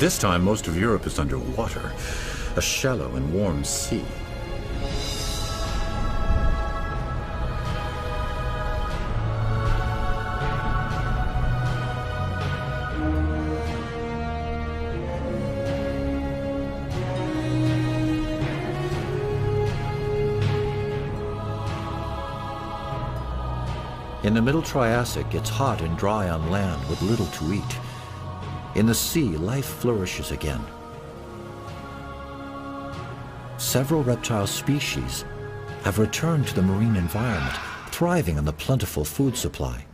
this time, most of Europe is underwater, a shallow and warm sea. In the Middle Triassic, it's hot and dry on land with little to eat. In the sea, life flourishes again. Several reptile species have returned to the marine environment, thriving on the plentiful food supply.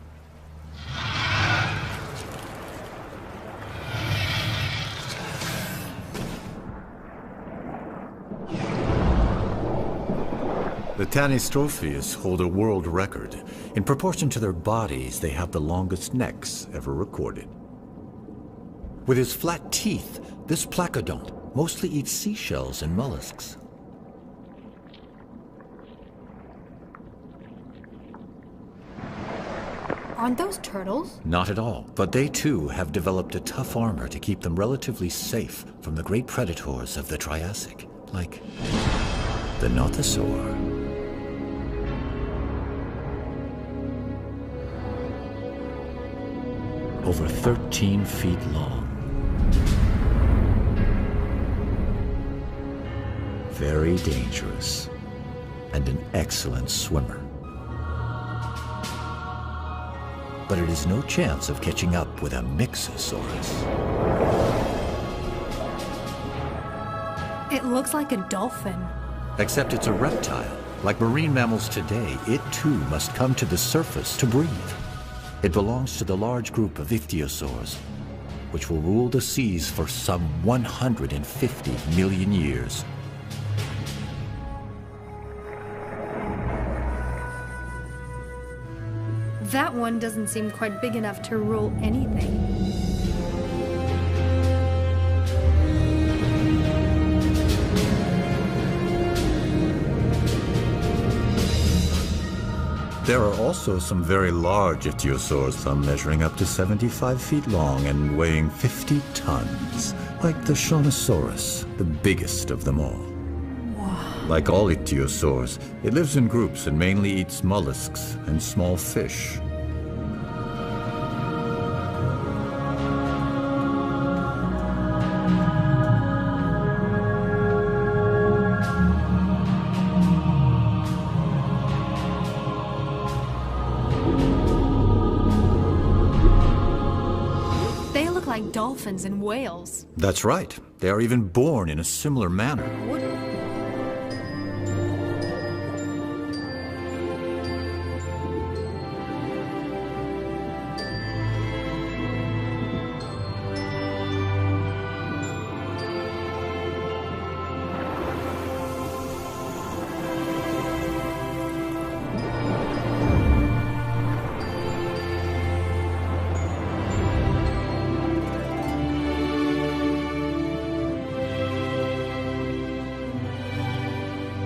The Tanistrophes hold a world record. In proportion to their bodies, they have the longest necks ever recorded. With his flat teeth, this placodont mostly eats seashells and mollusks. Aren't those turtles? Not at all, but they too have developed a tough armor to keep them relatively safe from the great predators of the Triassic, like the nothosaur. Over 13 feet long. Very dangerous, and an excellent swimmer. But it is no chance of catching up with a Mosasaurus. It looks like a dolphin. Except it's a reptile. Like marine mammals today, it too must come to the surface to breathe. It belongs to the large group of ichthyosaurs, which will rule the seas for some 150 million years. That one doesn't seem quite big enough to rule anything. There are also some very large ichthyosaurs, some measuring up to 75 feet long and weighing 50 tons, like the Shawnosaurus, the biggest of them all. Wow. Like all ichthyosaurs, it lives in groups and mainly eats mollusks and small fish. Dolphins and whales. That's right. They are even born in a similar manner. What?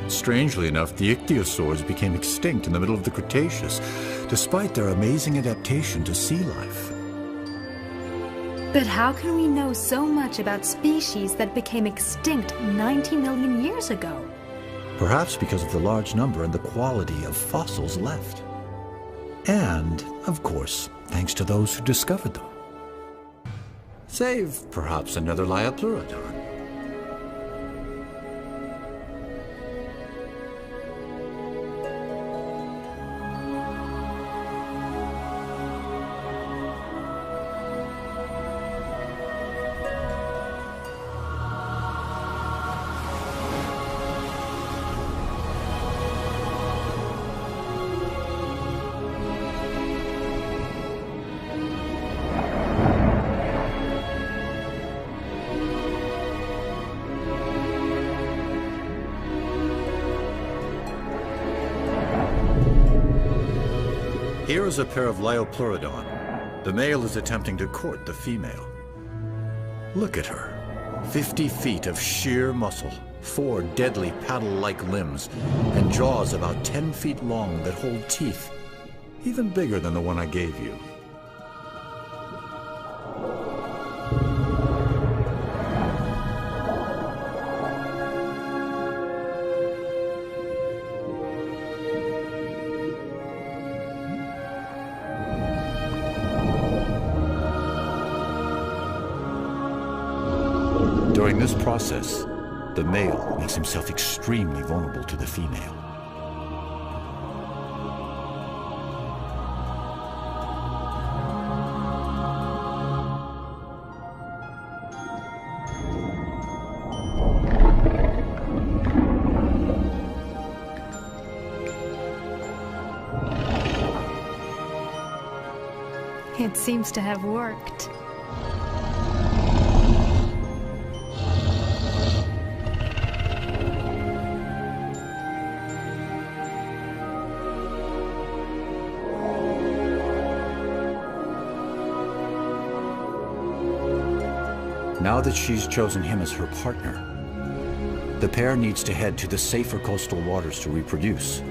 Strangely enough, the ichthyosaurs became extinct in the middle of the Cretaceous, despite their amazing adaptation to sea life. But how can we know so much about species that became extinct 90 million years ago? Perhaps because of the large number and the quality of fossils left. And, of course, thanks to those who discovered them. Save, perhaps, another Liopleurodon. Here is a pair of Liopleurodon. The male is attempting to court the female. Look at her. 50 feet of sheer muscle, 4 deadly paddle-like limbs, and jaws about 10 feet long that hold teeth, even bigger than the one I gave you. During this process, the male makes himself extremely vulnerable to the female. It seems to have worked. Now that she's chosen him as her partner, the pair needs to head to the safer coastal waters to reproduce.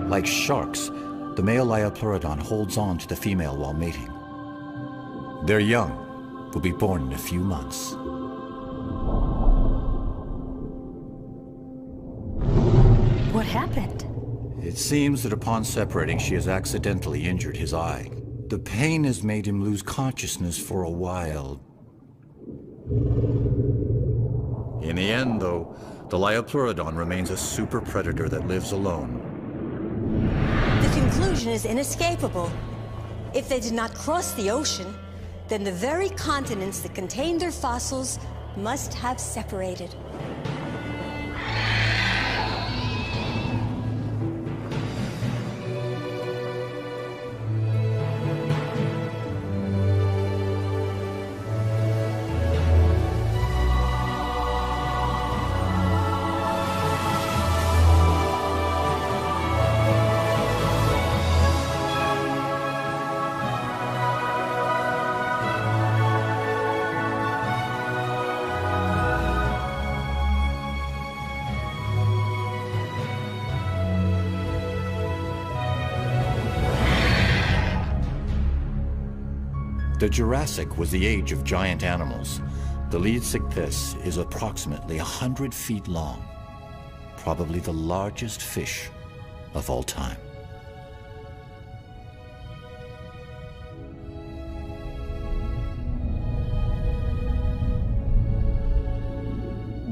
Like sharks, the male Liopleurodon holds on to the female while mating. Their young will be born in a few months. What happened? It seems that upon separating, she has accidentally injured his eye. The pain has made him lose consciousness for a while. In the end, though, the Liopleurodon remains a super predator that lives alone. The conclusion is inescapable. If they did not cross the ocean, then the very continents that contain their fossils must have separated. The Jurassic was the age of giant animals. The Leadsichthys is approximately 100 feet long, probably the largest fish of all time.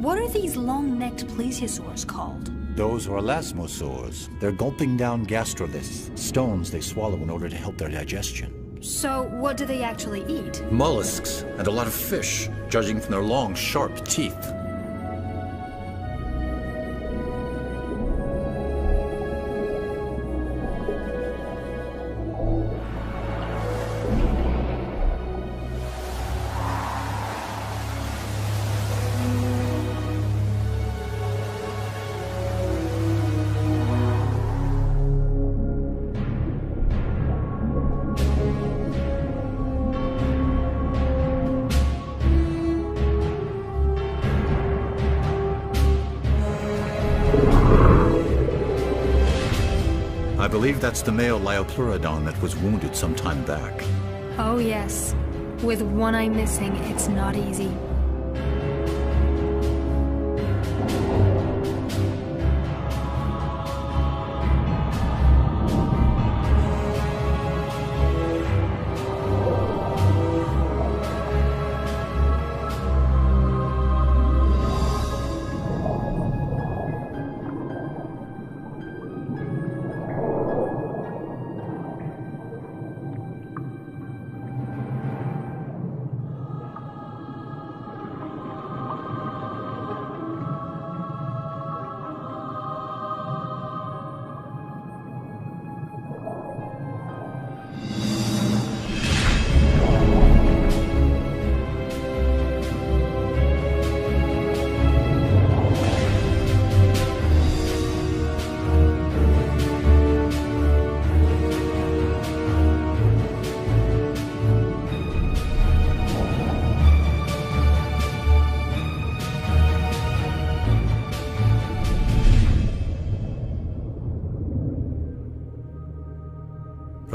What are these long-necked plesiosaurs called? Those are elasmosaurs. They're gulping down gastroliths, stones they swallow in order to help their digestion. So, what do they actually eat? Mollusks and a lot of fish, judging from their long, sharp teeth. I believe that's the male Liopleurodon that was wounded some time back. Oh yes. With one eye missing, it's not easy.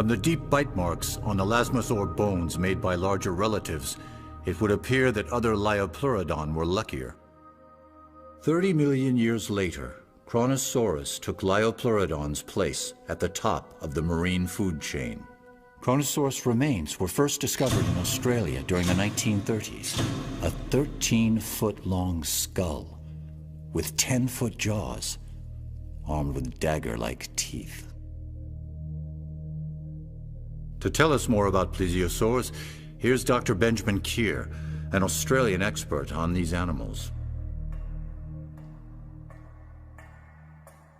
From the deep bite marks on elasmosaur bones made by larger relatives, it would appear that other Liopleurodon were luckier. 30 million years later, Kronosaurus took Liopleurodon's place at the top of the marine food chain. Kronosaurus remains were first discovered in Australia during the 1930s. A 13-foot-long skull with 10-foot jaws, armed with dagger-like teeth. To tell us more about plesiosaurs, here's Dr. Benjamin Keir, an Australian expert on these animals.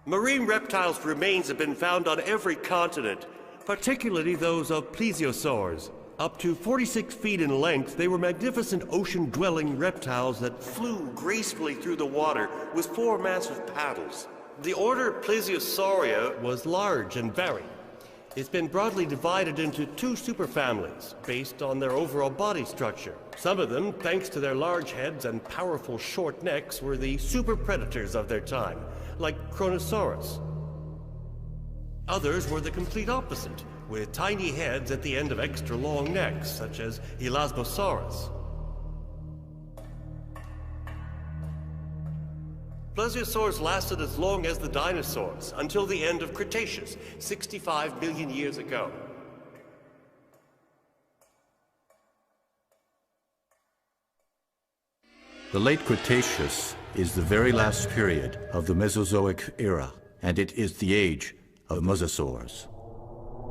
Marine reptiles' remains have been found on every continent, particularly those of plesiosaurs. Up to 46 feet in length, they were magnificent ocean-dwelling reptiles that flew gracefully through the water with 4 massive paddles. The order Plesiosauria was large and varied. It's been broadly divided into 2 superfamilies based on their overall body structure. Some of them, thanks to their large heads and powerful short necks, were the super predators of their time, like Kronosaurus. Others were the complete opposite, with tiny heads at the end of extra long necks, such as Elasmosaurus. Plesiosaurs lasted as long as the dinosaurs, until the end of Cretaceous, 65 million years ago. The late Cretaceous is the very last period of the Mesozoic era, and it is the age of mosasaurs.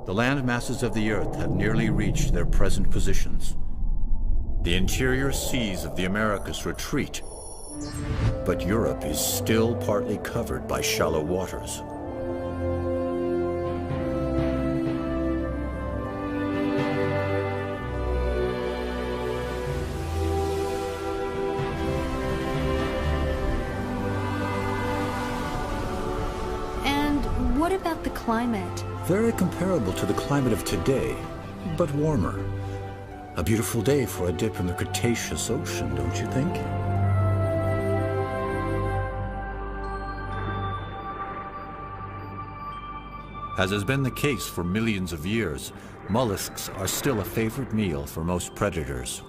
The land masses of the Earth have nearly reached their present positions. The interior seas of the Americas retreat, but Europe is still partly covered by shallow waters. And what about the climate? Very comparable to the climate of today, but warmer. A beautiful day for a dip in the Cretaceous Ocean, don't you think? As has been the case for millions of years, mollusks are still a favorite meal for most predators.